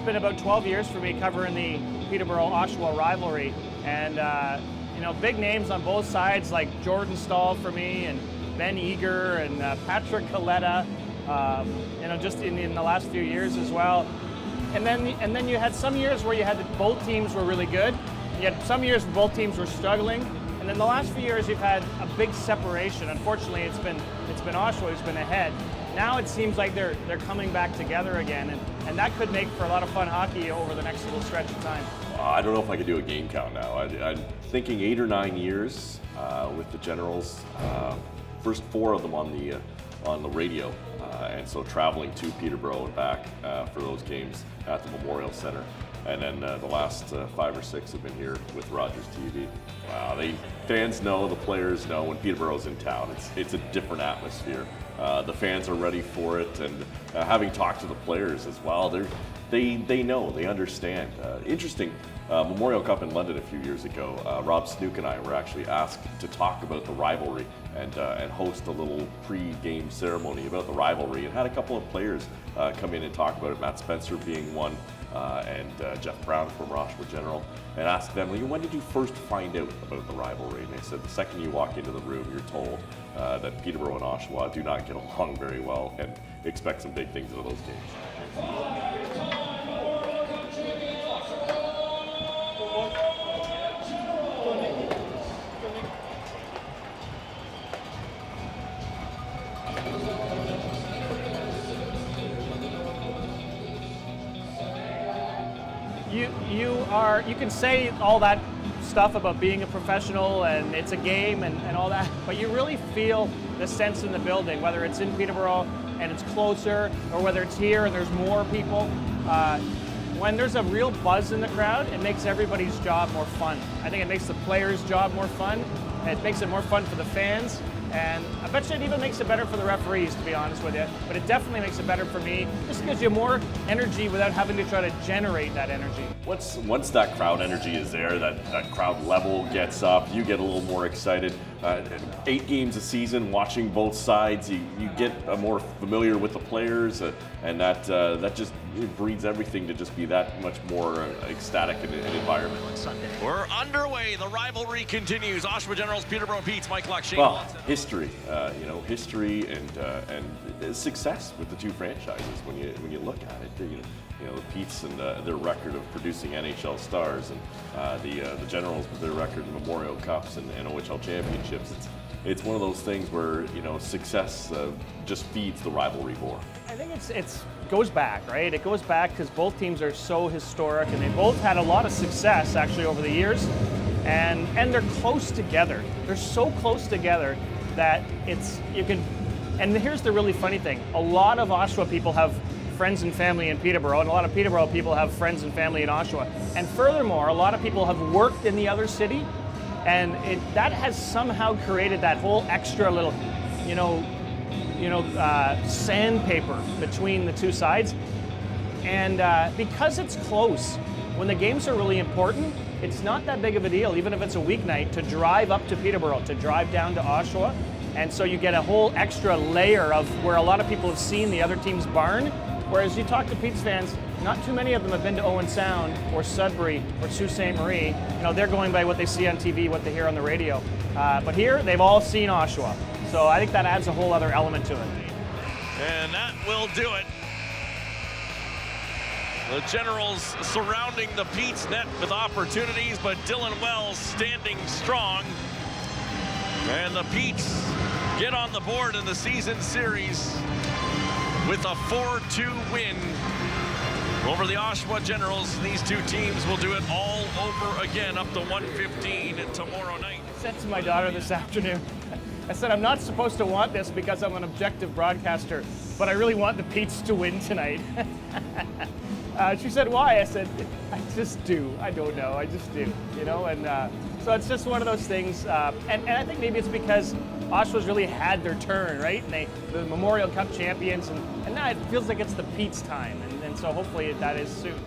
been about 12 years for me covering the Peterborough-Oshawa rivalry, and big names on both sides like Jordan Stahl for me, and Ben Eager, and Patrick Coletta, just in the last few years as well. And then you had some years where you had both teams were really good. You had some years where both teams were struggling, and then the last few years you've had a big separation. Unfortunately, it's been Oshawa who's been ahead. Now it seems like they're coming back together again, and that could make for a lot of fun hockey over the next little stretch of time. I don't know if I could do a game count now. I'm thinking 8 or 9 years with the Generals. First 4 of them on the radio, and so traveling to Peterborough and back for those games at the Memorial Center. And then the last 5 or 6 have been here with Rogers TV. Wow, fans know, the players know when Peterborough's in town. It's a different atmosphere. The fans are ready for it, and having talked to the players as well, they know, they understand. Interesting, Memorial Cup in London a few years ago, Rob Snook and I were actually asked to talk about the rivalry and host a little pre-game ceremony about the rivalry, and had a couple of players come in and talk about it, Matt Spencer being one, and Jeff Brown from Oshawa General, and asked them, when did you first find out about the rivalry? And they said the second you walk into the room, you're told that Peterborough and Oshawa do not get along very well, and expect some big things out of those games. You can say all that stuff about being a professional and it's a game and all that, but you really feel the sense in the building, whether it's in Peterborough and it's closer, or whether it's here and there's more people. When there's a real buzz in the crowd, it makes everybody's job more fun. I think it makes the players' job more fun, and it makes it more fun for the fans. And I bet you it even makes it better for the referees, to be honest with you. But it definitely makes it better for me. Just gives you more energy without having to try to generate that energy. Once that crowd energy is there, that crowd level gets up, you get a little more excited. 8 games a season, watching both sides, you get more familiar with the players, and that just breeds everything to just be that much more ecstatic in an environment. We're underway. The rivalry continues. Oshawa Generals, Peterborough Petes, Mike Luck, Shane Well, Watson. history and success with the two franchises. When you look at it, the Petes and their record of producing NHL stars, and the Generals with their record in Memorial Cups and OHL championships. It's one of those things where success just feeds the rivalry more. I think it goes back, right? It goes back because both teams are so historic, and they both had a lot of success actually over the years, and they're close together. They're so close together that and here's the really funny thing. A lot of Oshawa people have friends and family in Peterborough, and a lot of Peterborough people have friends and family in Oshawa. And furthermore, a lot of people have worked in the other city, and that has somehow created that whole extra little, sandpaper between the two sides. And because it's close, when the games are really important, it's not that big of a deal, even if it's a weeknight, to drive up to Peterborough, to drive down to Oshawa. And so you get a whole extra layer of where a lot of people have seen the other team's barn. Whereas you talk to Pete's fans, not too many of them have been to Owen Sound or Sudbury or Sault Ste. Marie. They're going by what they see on TV, what they hear on the radio. But here, they've all seen Oshawa. So I think that adds a whole other element to it. And that will do it. The Generals surrounding the Pete's net with opportunities, but Dylan Wells standing strong. And the Pete's get on the board in the season series with a 4-2 win over the Oshawa Generals. These two teams will do it all over again up to 1:15 tomorrow night. I said to my daughter this afternoon, I said, I'm not supposed to want this because I'm an objective broadcaster, but I really want the Pete's to win tonight. She said, why? I said, I just do. I don't know. I just do, and so it's just one of those things. And I think maybe it's because Oshawa's really had their turn, right? And the Memorial Cup champions, and now it feels like it's the Pete's time. And so hopefully that is soon.